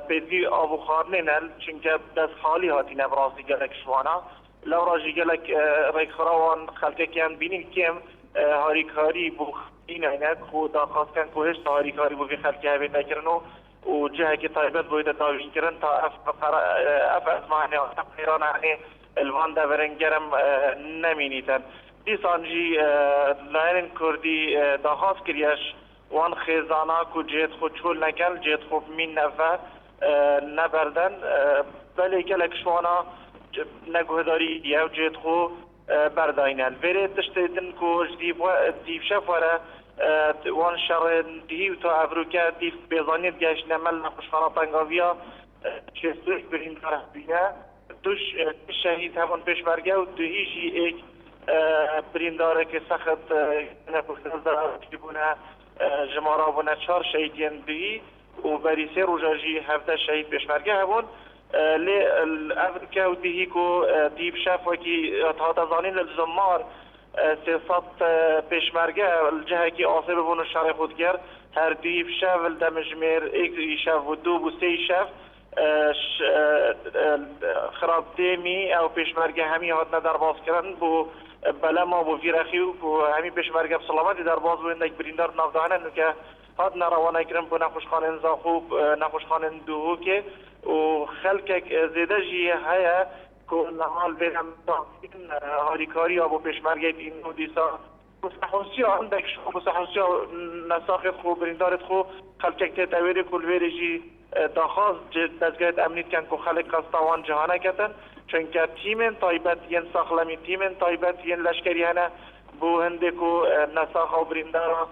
پیدوی آبو خارنه نل چنکه دست خالی هاتینا برازی گلک شوانا لو راجی گلک ریک خراوان خلکه کن بینین کم هاریکاری بو این عینک خود خواست کن کوهش تا هاریکاری بو خلقی هبید نکرنو و جهه که طایبت بویده تاویش کرن تا اف ازمانه و تقیران عنی الوان دا برنگرم نمینیتن دیسان جی لاین کردی دا خواست کریش وان خیزانا کو جهت خود چول نکل جهت خوب مین نفه نبردن بله گلک شوانا نگهداری دیو جید خو برداینن وره تشتیدن که دیو شف وره وان شر دیو تا افروکه دیو بیزانید گشت نمل نخوشخانه تنگاویا چیستوش برین طرف بینه دوش شهید همون پیش برگه و دویشی ایک برینداره که سخت نپختن در بونه جمارا بونه 4 شهیدین دوی و بریسه روژاجی 17 شهید پیش برگه همون لی افریکا و دیهی کو دیب شف وکی تا زانین الزمار 300 پیشمرگه الجهه کی آسیب بونو شر خود کرد هر دیب شف دمجمیر ایک شف و دو و سه شف خراب دیمی او پیشمرگه همی هات ندر باز کردن بو بلما بو ویرخی و همی پیشمرگه بسلامتی در باز بو اندک بریندار نافدانه که هات نروانه کرن بو نخوشخانه انزا خوب نخوشخانه دوهو که و خلقك زيادة جي هيا كون نهال بينهم هاريكاري أبو بيشمرجة إنه ديسا مستحوسيا عندك شو مستحوسيا نساخ خو بريندارت خو خلقك تتويري كل ويرجي داخاز دزگاه امنیت کن که خلق قصدوان جهانه کتن چون که تیمن طایبت ین ساخلمی تیمن طایبت ین لشکری هنه بو هنده که نساخ و برندارا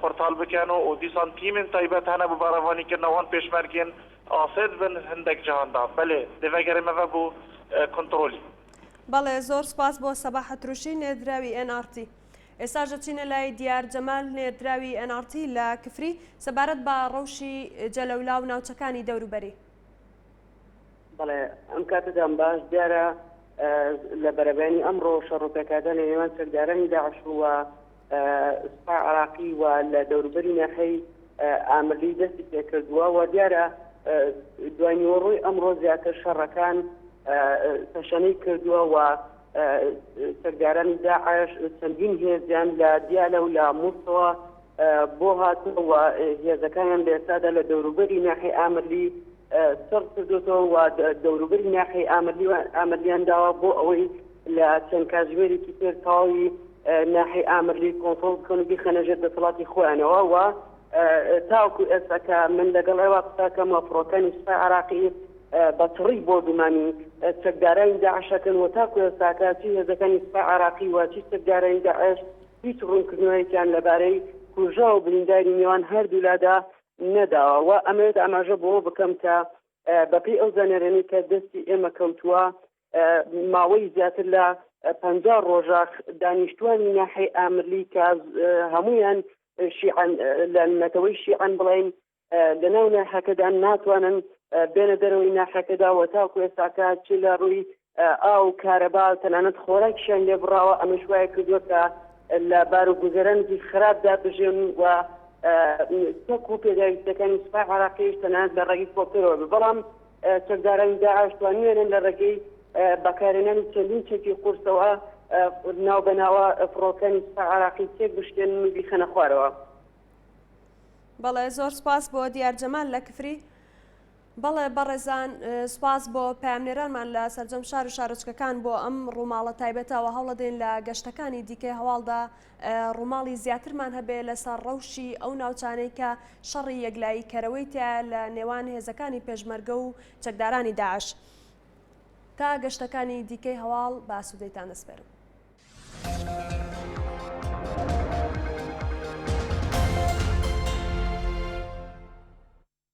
قرطال بکنو و دیسان تیمن طایبت هنه بو باروانی که نوان پیشمرگین آسد بن هندک جهان دا بله دوگره مفا بو کنترولی بله زور سپاس بو سباحة روشی نێردراوی NRT ئێستاژە چینە لای دیار جەمال نێردراوی NRT لە کفری سەبارەت بە ڕەوشی جەلەولا و ناوچەکانی دەوروبەری بەڵێ ئەم کاتتان باش دیارە لە بەرەبێنی ئەمڕۆ شەڕۆپێکاتانی نێوان سەردارانی داعش و سوپای عراقی و لە دەوروبەری ناحەی ئامەلی دەستی پێکردووە و دیارە دوای نیوەڕۆی ئەمڕۆ زیاتر شەڕەکان تەشەنەی کردووە و سەردارانی داعش چەندین هێزیان لە دیالە و لە مووسڵە بۆ هاتووە و هێزەکانیان لە ئێستادا لە دەوروبەری ناحەی ئامەلی سەر کردوتەوە و دەوروبەری ناحەی ئامەلیان داوە بۆ ئەوەی لە چەند کاتژمێرێکی پێر تەواوی ناحەی ئامەلی کۆنتڕۆڵ بکەن و بیخەنە ژێر دەسەڵاتی خۆیانەوە و تاوکو ئێستاکە من لەگەڵ ئێوە قساکەم وە فڕۆکانی سوپای عراقی بەتڕی بۆ دومانی چەکدارانی داعشەکەن و تاکو ئێستاکە چی هێزەکانی سوپای عراقی و چی چەکدارانی داعش هیچ ڕوونکردنەوەیەکیان لەبارەی کوژە و برینداری نێوان هەردوولادا نەداوە و ئەمەوێت ئاماژە بۆ بکەم کە بەپێی ئەو زانێرێنی کە دەستی ئێمە کەوتووە ماوەی زیاتر لە 50 ڕۆژە دانیشتوانی ناحەی ئامرلی کە هەمویان شیعان لە نەتەوەی شیعان بڵێن لەناو ناحەکەدا ناتوانن بێنە دەرەوەی ناحەکەدا و تاکو ئێستاکە چی لە ڕووی ئاو کارەبا تەنانەت خۆراکیشیان لێ بڕاوە ئەمەش وایە کردووە کە لە بارودۆزەرانێکی خراپدا بژێن و تەک و پێداویستەکانی سوپای عراقیش تەنانەت لە ڕێگەی کۆپتەرەوە بەڵام چەکدارانی داعش توانیوێنن لە ڕێگەی بەکارهێنانی چەندین چەکی قورسەوە ناو بەناوە فڕۆکانی سوپای عراقی تێک بشکێن و بیخەنە خوارەوە. بەڵێ زۆر سپاس بۆ دیار جەمال لە کفری. بەڵێ بەڕێزان سپاس بۆ پامنێرانمان لە سەرجەم شار و شارۆچکەکان بۆ ئەم ڕووماڵە تایبەتەوە هەوڵەدەین لە گەشتەکانی دیکەی هەواڵدا ڕووماڵی زیاترمان هەبێ لەسەر ڕەوشی ئەو ناوچانەی کە شەڕی یەکلایی کەرەوەی تیا لە نێوان هێزەکانی پێشمەرگە و چەکدارانی داعش تا گەشتەکانی دیکەی هەواڵ باسوودەیتان دەسپێرم.